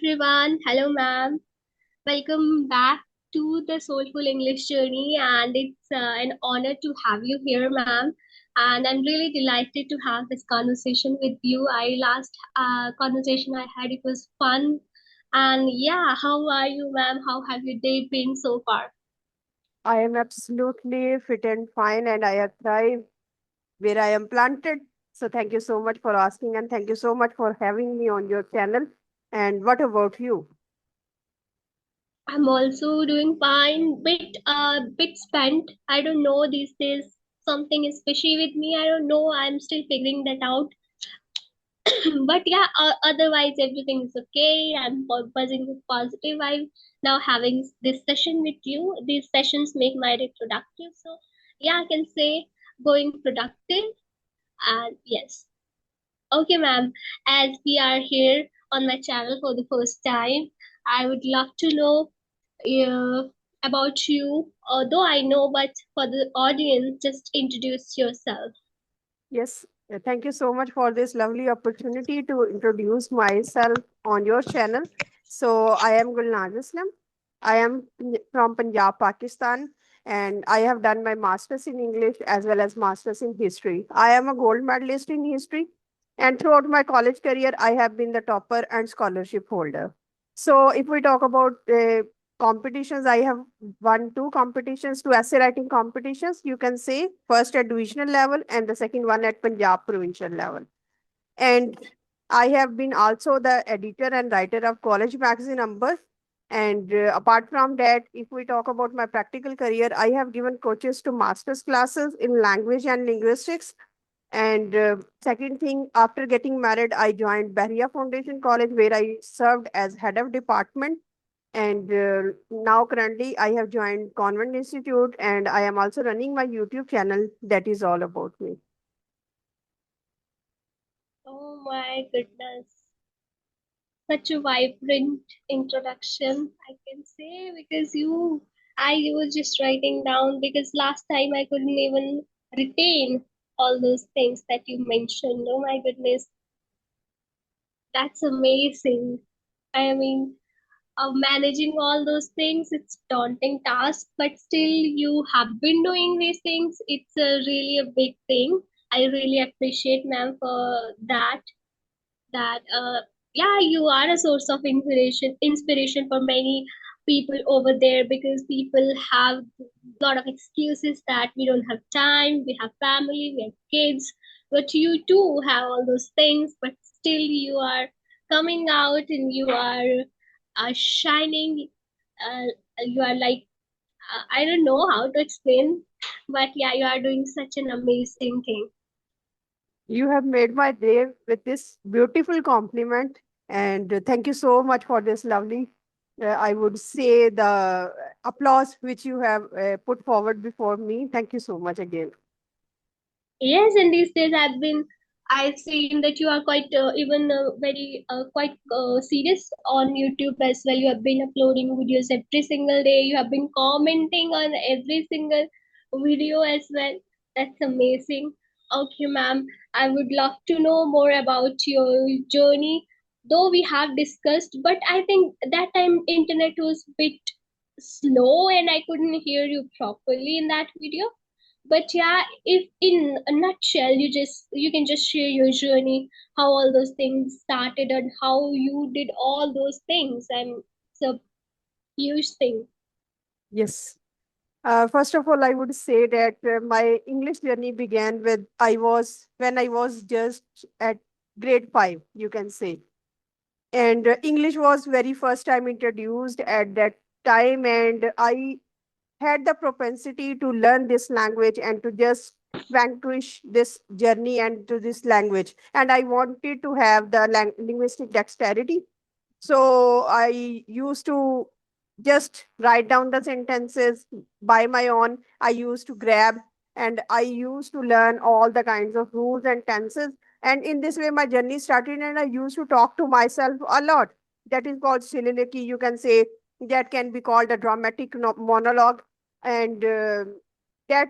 everyone. Hello, ma'am. Welcome back to the Soulful English Journey, and it's an honor to have you here, ma'am. And I'm really delighted to have this conversation with you. I last conversation I had, it was fun. And yeah, how are you, ma'am? How have your day been so far? I am absolutely fit and fine, and I have thrived where I am planted. So, thank you so much for asking, and thank you so much for having me on your channel. And what about you? I'm also doing fine. Bit spent. I don't know these days. Something is fishy with me. I don't know. I'm still figuring that out. But yeah, otherwise everything is okay. I'm buzzing with positive vibes. Now having this session with you, these sessions make my day productive. So yeah, I can say going productive. And yes, okay, ma'am. As we are here on my channel for the first time, I would love to know uh, about you. Although I know, but for the audience, just introduce yourself. Yes, thank you so much for this lovely opportunity to introduce myself on your channel. So, I am Gulnaz Islam. I am from Punjab, Pakistan, and I have done my master's in English as well as master's in history. I am a gold medalist in history, and throughout my college career, I have been the topper and scholarship holder. So, if we talk about competitions, I have won two competitions, two essay writing competitions, you can say, first at divisional level and the second one at Punjab provincial level. And I have been also the editor and writer of college magazine Number. And apart from that, if we talk about my practical career, I have given coaches to master's classes in language and linguistics. And second thing, after getting married, I joined Bahria Foundation College, where I served as head of department. And now currently I have joined Convent Institute, and I am also running my YouTube channel that is all about me. Oh my goodness. Such a vibrant introduction, I can say, because I was just writing down because last time I couldn't even retain all those things that you mentioned. Oh my goodness, that's amazing. I mean, managing all those things, it's daunting task, but still you have been doing these things. It's really a big thing. I really appreciate ma'am for that yeah, you are a source of inspiration for many people over there, because people have a lot of excuses that we don't have time, we have family, we have kids, but you too have all those things, but still you are coming out and you are shining. uh, you are like, I don't know how to explain, but yeah, you are doing such an amazing thing. You have made my day with this beautiful compliment, and thank you so much for this lovely, I would say, the applause which you have put forward before me. Thank you so much again. Yes, in these days I've seen that you are quite even very quite serious on YouTube as well. You have been uploading videos every single day. You have been commenting on every single video as well. That's amazing. Okay, ma'am, I would love to know more about your journey. Though we have discussed, but I think that time internet was bit slow and I couldn't hear you properly in that video. But yeah, if in a nutshell you can just share your journey, how all those things started and how you did all those things, and it's a huge thing. Yes. First of all, I would say that my English journey began with when I was just at grade 5, you can say. And English was very first time introduced at that time, and I had the propensity to learn this language and to just vanquish this journey and to this language. And I wanted to have the linguistic dexterity. So I used to just write down the sentences by my own. I used to grab, and I used to learn all the kinds of rules and tenses. And in this way, my journey started, and I used to talk to myself a lot. That is called soliloquy. You can say that can be called a dramatic monologue. And that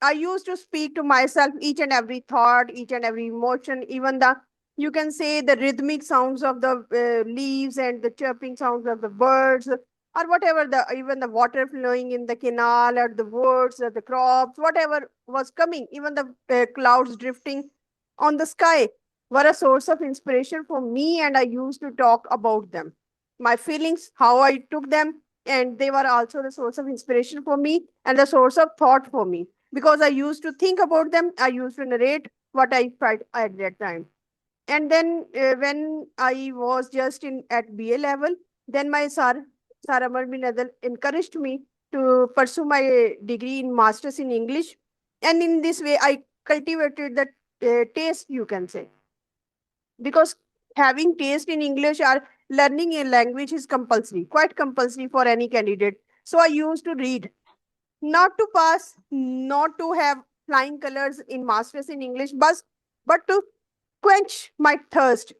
I used to speak to myself each and every thought, each and every emotion, even the you can say the rhythmic sounds of the leaves and the chirping sounds of the birds, or whatever, the even the water flowing in the canal or the woods or the crops, whatever was coming, even the clouds drifting on the sky were a source of inspiration for me, and I used to talk about them. My feelings, how I took them, and they were also the source of inspiration for me and the source of thought for me, because I used to think about them. I used to narrate what I felt at that time. And then when I was just in at BA level, then my Sir Amar bin Adal encouraged me to pursue my degree in Masters in English. And in this way, I cultivated the taste, you can say, because having taste in English or learning a language is compulsory, quite compulsory for any candidate. So I used to read, not to pass, not to have flying colors in Masters in English, but to quench my thirst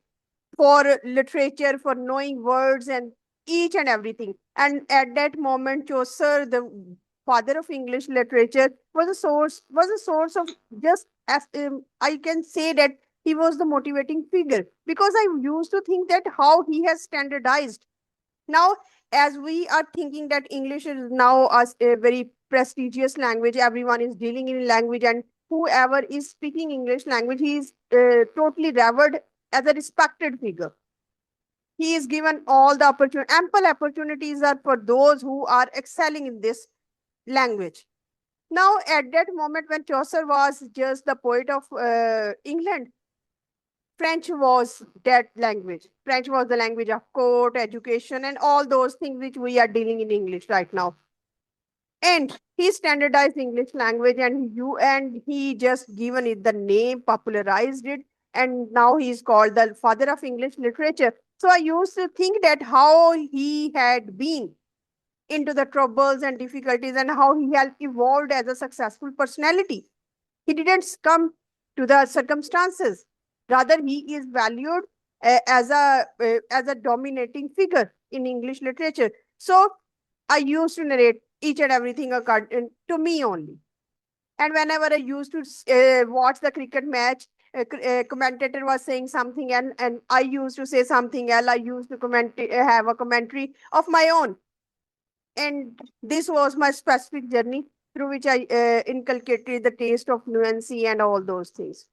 for literature, for knowing words and each and everything. And at that moment, Chaucer, the father of English literature, was a source of just as I can say that he was the motivating figure, because I used to think that how he has standardized. Now, as we are thinking that English is now a very prestigious language, everyone is dealing in language, and whoever is speaking English language, he is totally revered as a respected figure. He is given all the opportunity, ample opportunities are for those who are excelling in this language. Now, at that moment when Chaucer was just the poet of England, French was that language. French was the language of court, education, and all those things which we are dealing in English right now. And he standardized English language, and he just given it the name, popularized it, and now he is called the father of English literature. So I used to think that how he had been into the troubles and difficulties, and how he had evolved as a successful personality. He didn't succumb to the circumstances. Rather, he is valued as a dominating figure in English literature. So I used to narrate each and everything according to me only. And whenever I used to watch the cricket match, commentator was saying something, and I used to say something else. I used to have a commentary of my own. And this was my specific journey through which I inculcated the taste of nuancy and all those things.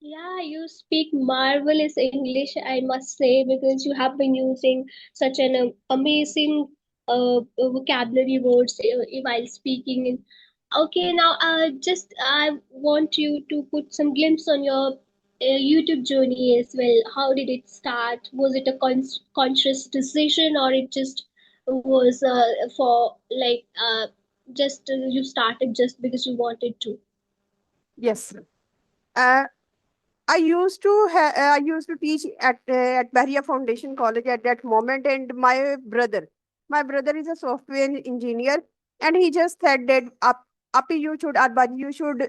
Yeah, you speak marvelous English, I must say, because you have been using such an amazing vocabulary words while speaking. Okay, now just I want you to put some glimpse on your YouTube journey as well. How did it start? Was it a conscious decision, or it just was for like just you started just because you wanted to? Yes. Uh, I used to teach at Bahria Foundation College at that moment, and my brother is a software engineer, and he just said that up you should, Arbad, you should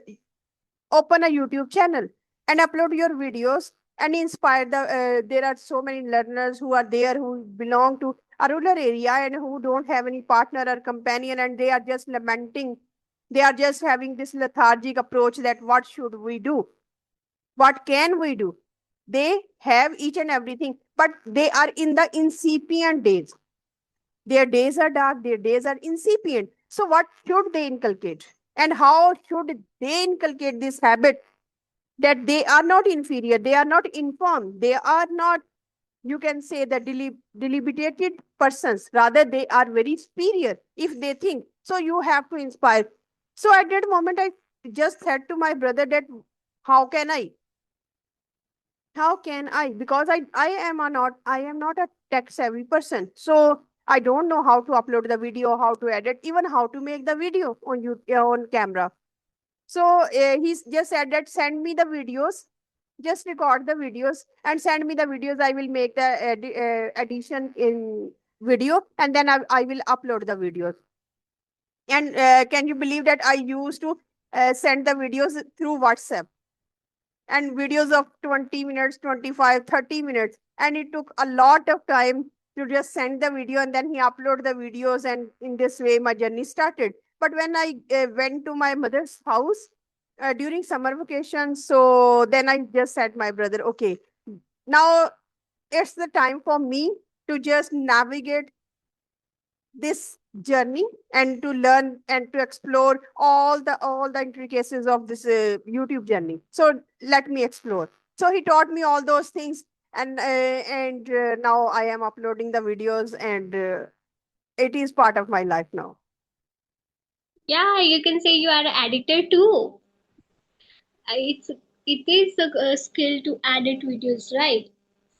open a YouTube channel and upload your videos and inspire the. There are so many learners who are there who belong to a rural area and who don't have any partner or companion, and they are just lamenting. They are just having this lethargic approach that what should we do? What can we do? They have each and everything, but they are in the incipient days. Their days are dark, their days are incipient. So, what should they inculcate? And how should they inculcate this habit that they are not inferior, they are not informed, they are not, you can say, the deliberated persons. Rather, they are very superior if they think. So, you have to inspire. So, at that moment, I just said to my brother that how can I? How can I? Because I am not a tech savvy person. So I don't know how to upload the video, how to edit, even how to make the video on on camera. So he's just said that send me the videos, just record the videos and send me the videos. I will make the edition in video, and then I will upload the videos. And can you believe that I used to send the videos through WhatsApp? And videos of 20 minutes, 25, 30 minutes, and it took a lot of time to just send the video, and then he upload the videos, and in this way my journey started. But when I went to my mother's house, during summer vacation. So then I just said my brother, okay, now it's the time for me to just navigate this journey and to learn and to explore all the intricacies of this YouTube journey. So let me explore. So he taught me all those things, and now I am uploading the videos, and it is part of my life now. Yeah, you can say you are an editor too. It's it is a skill to edit videos, right?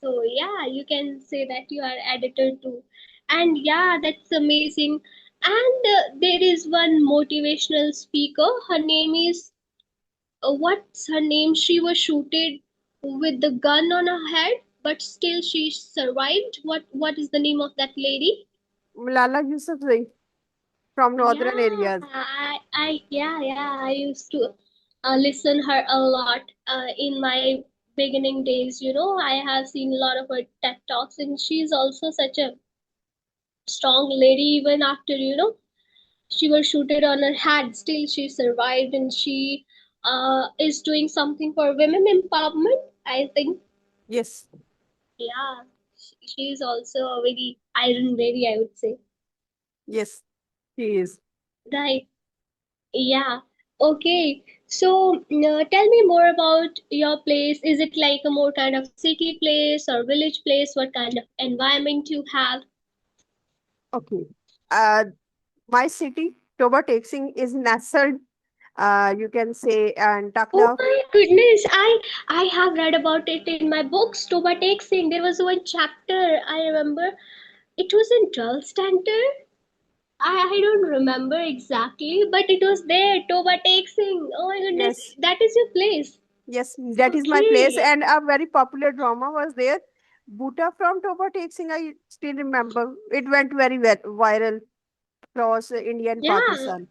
So yeah, you can say that you are editor too, and yeah, that's amazing. And there is one motivational speaker. Her name is what's her name? She was shooted with the gun on her head, but still she survived. What is the name of that lady? Malala Yousafzai from northern Yeah, areas. I used to listen her a lot in my beginning days. You know, I have seen a lot of her TED talks, and she's also such a strong lady. Even after she was shooted on her head, still she survived, and she is doing something for women empowerment. I think, Yes, yeah, she is also a very iron lady, I would say. yes, she is. Right. Yeah. Okay. So, tell me more about your place. Is it like a more kind of city place or village place? What kind of environment you have? Okay. Uh, my city, Toba Texing, is nestled, you can say, and Oh Takla. my goodness, I have read about it in my books. Toba Singh. There was one chapter I remember. It was in 12th standard. I don't remember exactly, but it was there. Toba Singh. Oh my goodness, Yes, that is your place. yes, that is my place. Okay. And a very popular drama was there. Buta from Toba Texing, I still remember. It went very viral across India and Yeah. Pakistan.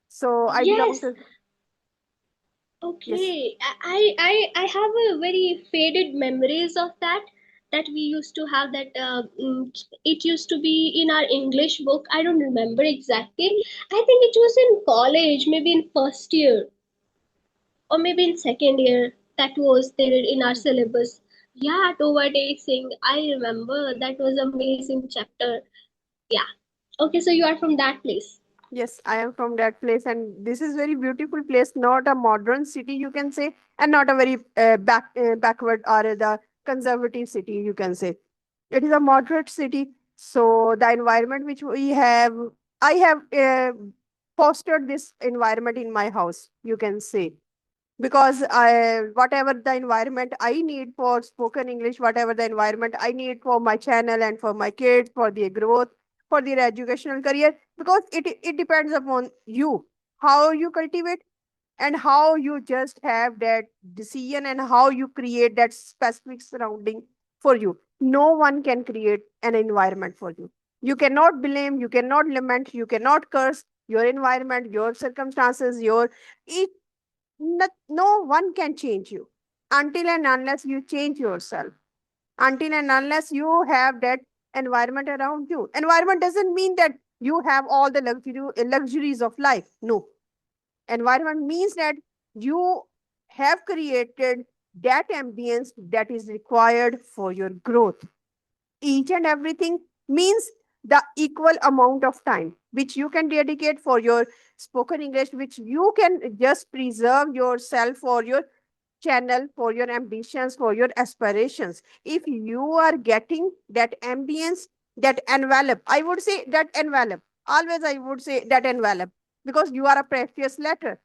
So I belong Yes. to, yes, Okay, I have a very faded memories of that we used to have that it used to be in our English book. I don't remember exactly. I think it was in college, maybe in first year or maybe in second year. That was there in our syllabus. Yeah, Tova Singh. I remember that was amazing chapter. Yeah. Okay, so you are from that place. yes, I am from that place. And this is very beautiful place, not a modern city, you can say, and not a very backward or the conservative city, you can say. It is a moderate city. So the environment which we have, I have fostered this environment in my house, you can say, because whatever the environment I need for spoken English, whatever the environment I need for my channel and for my kids, for their growth, for their educational career, because it depends upon you, how you cultivate and how you just have that decision and how you create that specific surrounding for you. No one can create an environment for you. You cannot blame, you cannot lament, you cannot curse your environment, your circumstances, your each. No one can change you until and unless you change yourself, until and unless you have that environment around you. Environment doesn't mean that you have all the luxuries of life. No, environment means that you have created that ambience that is required for your growth. Each and everything means the equal amount of time which you can dedicate for your spoken English, which you can just preserve yourself for your channel, for your ambitions, for your aspirations. If you are getting that ambience, that envelope, I would say that envelope, always I would say that envelope, because you are a precious letter.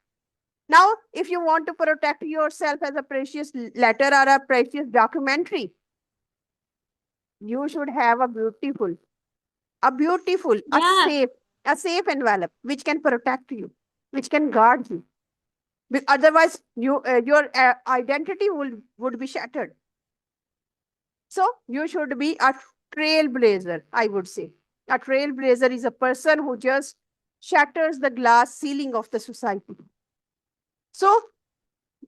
Now, if you want to protect yourself as a precious letter or a precious documentary, you should have a beautiful, Yeah. a safe envelope which can protect you, which can guard you. Otherwise, your identity would be shattered. So you should be a trailblazer, I would say. A trailblazer is a person who just shatters the glass ceiling of the society. So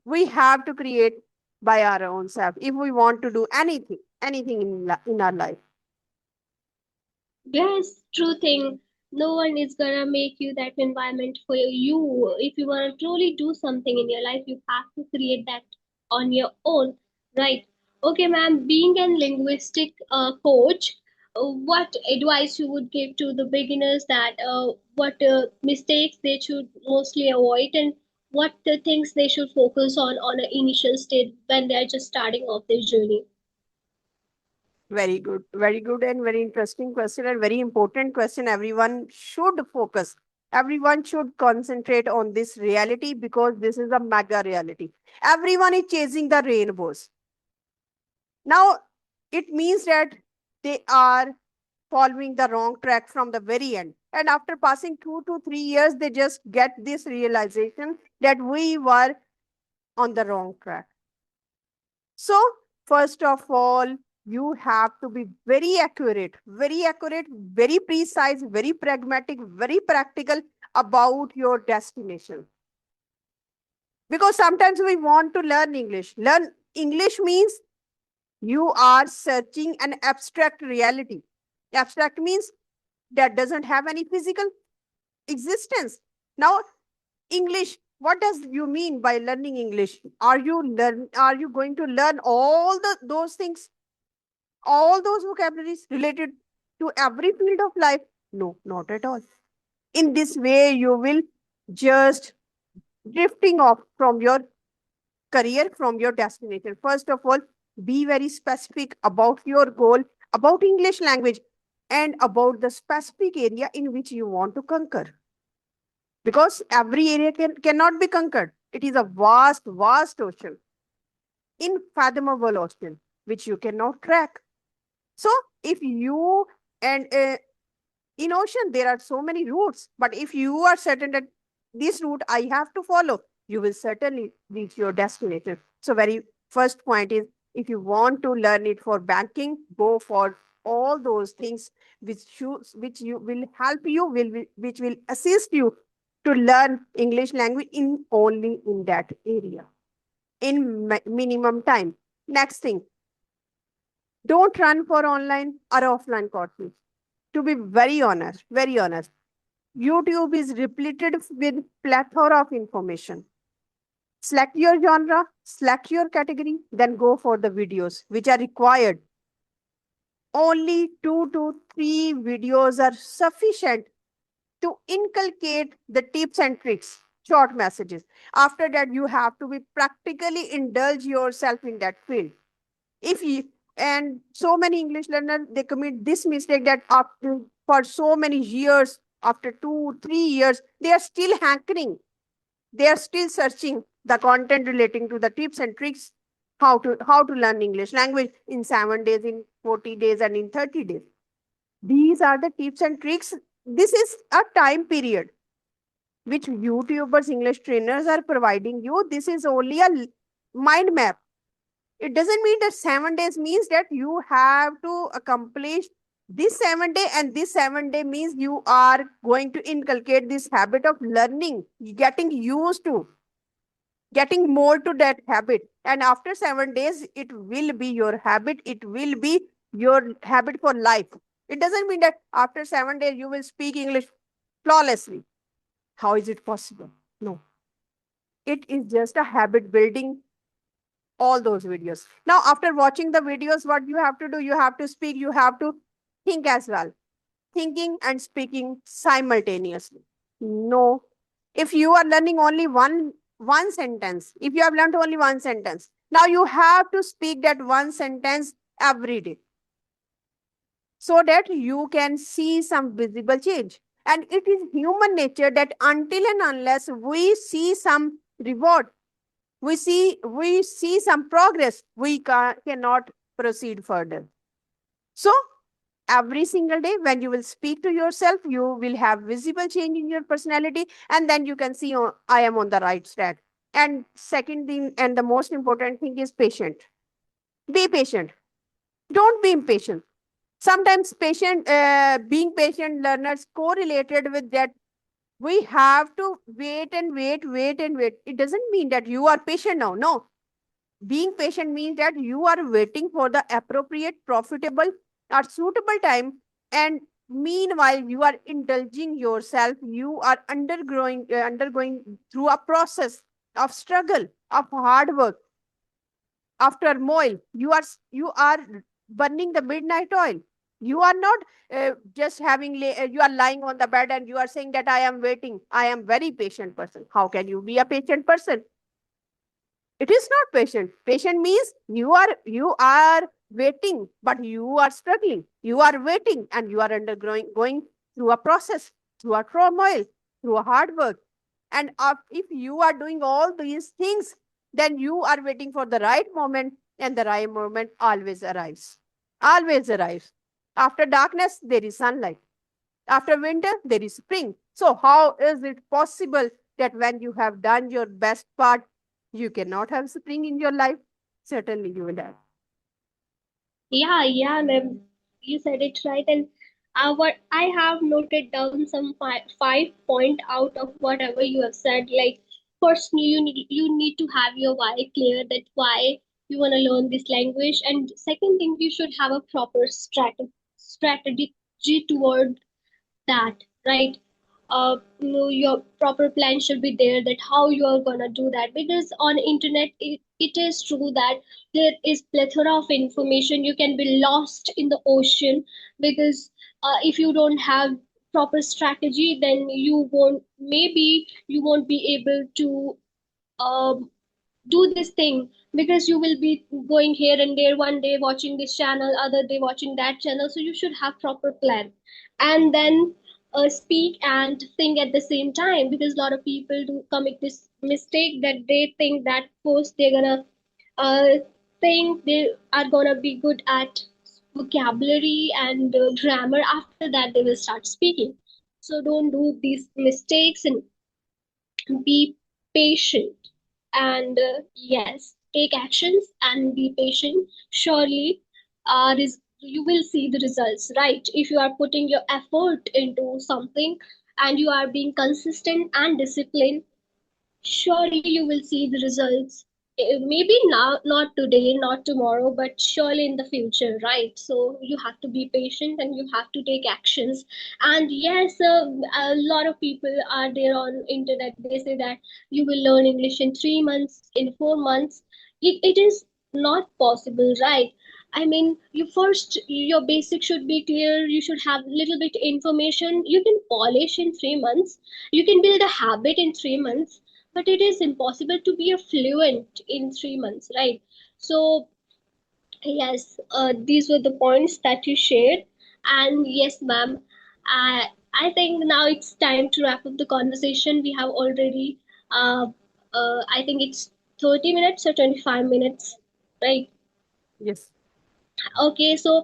we have to create by our own self if we want to do anything in our life. Yes, true thing. No one is gonna make you that environment for you. If you wanna truly do something in your life, you have to create that on your own, right? Okay, ma'am. Being a linguistic coach, what advice you would give to the beginners that what mistakes they should mostly avoid and what the things they should focus on an initial stage when they are just starting off their journey? Very good, and very interesting question, and very important question. Everyone should focus. Everyone should concentrate on this reality because this is a mega reality. Everyone is chasing the rainbows. Now, it means that they are following the wrong track from the very end. And after passing 2 to 3 years, they just get this realization that we were on the wrong track. So, first of all, you have to be very accurate, very precise, very pragmatic, very practical about your destination. Because sometimes we want to learn English. Learn English means you are searching an abstract reality. Abstract means that doesn't have any physical existence. Now, English, what does you mean by learning English? Are you going to learn all those things, all those vocabularies related to every field of life? No, not at all. In this way, you will just drifting off from your career, from your destination. First of all, be very specific about your goal, about English language, and about the specific area in which you want to conquer. Because every area cannot be conquered. It is a vast ocean, unfathomable ocean, which you cannot track. So, if you and in ocean there are so many routes, but if you are certain that this route I have to follow, you will certainly reach your destination. So very first point is, if you want to learn it for banking, go for all those things which you will help you, which will assist you to learn English language in only in that area in minimum time. Next thing, don't run for online or offline courses. To be very honest, YouTube is repleted with plethora of information. Select your genre, select your category, then go for the videos which are required. Only 2 to 3 videos are sufficient to inculcate the tips and tricks, short messages. After that, you have to be practically indulge yourself in that field. If you and so many English learners, they commit this mistake that after for so many years, after 2 3 years, they are still hankering, they are still searching the content relating to the tips and tricks, how to learn English language in 7 days, in 40 days, and in 30 days. These are the tips and tricks. This is a time period which YouTubers, English trainers are providing you. This is only a mind map. It doesn't mean that 7 days means that you have to accomplish this 7 day, and this 7 day means you are going to inculcate this habit of learning, getting used to, getting more to that habit. And after 7 days, it will be your habit. It will be your habit for life. It doesn't mean that after 7 days you will speak English flawlessly. How is it possible? No. It is just a habit building, all those videos. Now, after watching the videos, what you have to do, you have to speak, you have to think as well. Thinking and speaking simultaneously. No. If you are learning only one sentence, if you have learned only one sentence, now you have to speak that one sentence every day so that you can see some visible change. And it is human nature that until and unless we see some reward, we see some progress, we cannot proceed further. So every single day when you will speak to yourself, you will have visible change in your personality, and then you can see, oh, I am on the right track. And second thing, and the most important thing, is patient. Be patient, don't be impatient. Sometimes being patient learners correlated with that. We have to wait. It doesn't mean that you are patient now. No, being patient means that you are waiting for the appropriate, profitable, or suitable time, and Meanwhile, you are indulging yourself, you are undergoing through a process of struggle, of hard work, of turmoil. You are burning the midnight oil. You are not just you are lying on the bed and you are saying that I am waiting. I am very patient person. How can you be a patient person? It is not patient. Patient means you are waiting, but you are struggling. You are waiting and you are undergoing going through a process, through a turmoil, through a hard work. And if you are doing all these things, then you are waiting for the right moment, and the right moment always arrives. Always arrives. After darkness, there is sunlight. After winter, there is spring. So, how is it possible that when you have done your best part, you cannot have spring in your life? Certainly, you will have. Yeah, yeah, ma'am. You said it right. And what I have noted down some five point out of whatever you have said. Like, first, you need to have your why clear, that why you want to learn this language. And second thing, you should have a proper strategy toward that, right? Your proper plan should be there, that how you are gonna do that, because on internet it is true that there is plethora of information. You can be lost in the ocean, because if you don't have proper strategy, then you won't be able to um, do this thing, because you will be going here and there, one day watching this channel, other day watching that channel. So you should have proper plan, and then speak and think at the same time, because a lot of people do commit this mistake, that they think that first they're gonna uh, think they are gonna be good at vocabulary and grammar. After that they will start speaking. So don't do these mistakes, and be patient. And yes, take actions and be patient. Surely you will see the results, right? If you are putting your effort into something and you are being consistent and disciplined, surely you will see the results. Maybe now, not today, not tomorrow, but surely in the future, right? So you have to be patient and you have to take actions. And yes, a lot of people are there on internet. They say that you will learn English in 3 months, in 4 months. It is not possible, right? I mean, your basic should be clear. You should have little bit information. You can polish in 3 months. You can build a habit in 3 months, but it is impossible to be a fluent in 3 months, right? So yes, these were the points that you shared. And yes, ma'am, I think now it's time to wrap up the conversation. We have already I think it's 30 minutes or 25 minutes, right? Yes. Okay, so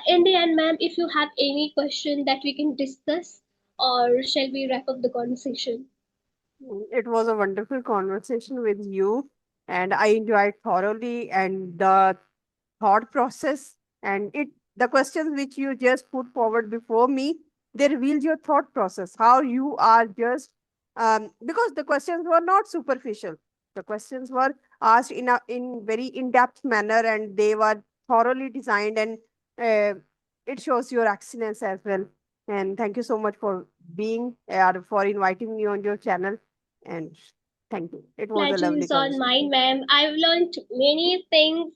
in the end, ma'am, if you have any question that we can discuss, or shall we wrap up the conversation? It was a wonderful conversation with you, and I enjoyed thoroughly. And the thought process and it the questions which you just put forward before me, they reveal your thought process, how you are just because the questions were not superficial. The questions were asked in very in-depth manner, and they were thoroughly designed, and uh, it shows your excellence as well. And thank you so much for being for inviting me on your channel. And thank you, it was a Pleasure lovely is all conversation. mine, ma'am. I've learned many things.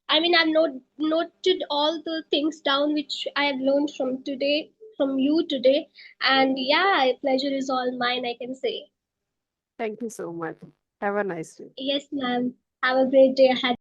I mean, I've noted all the things down which I have learned from you today. And yeah, pleasure is all mine, I can say. Thank you so much. Have a nice day. Yes, ma'am. Have a great day ahead.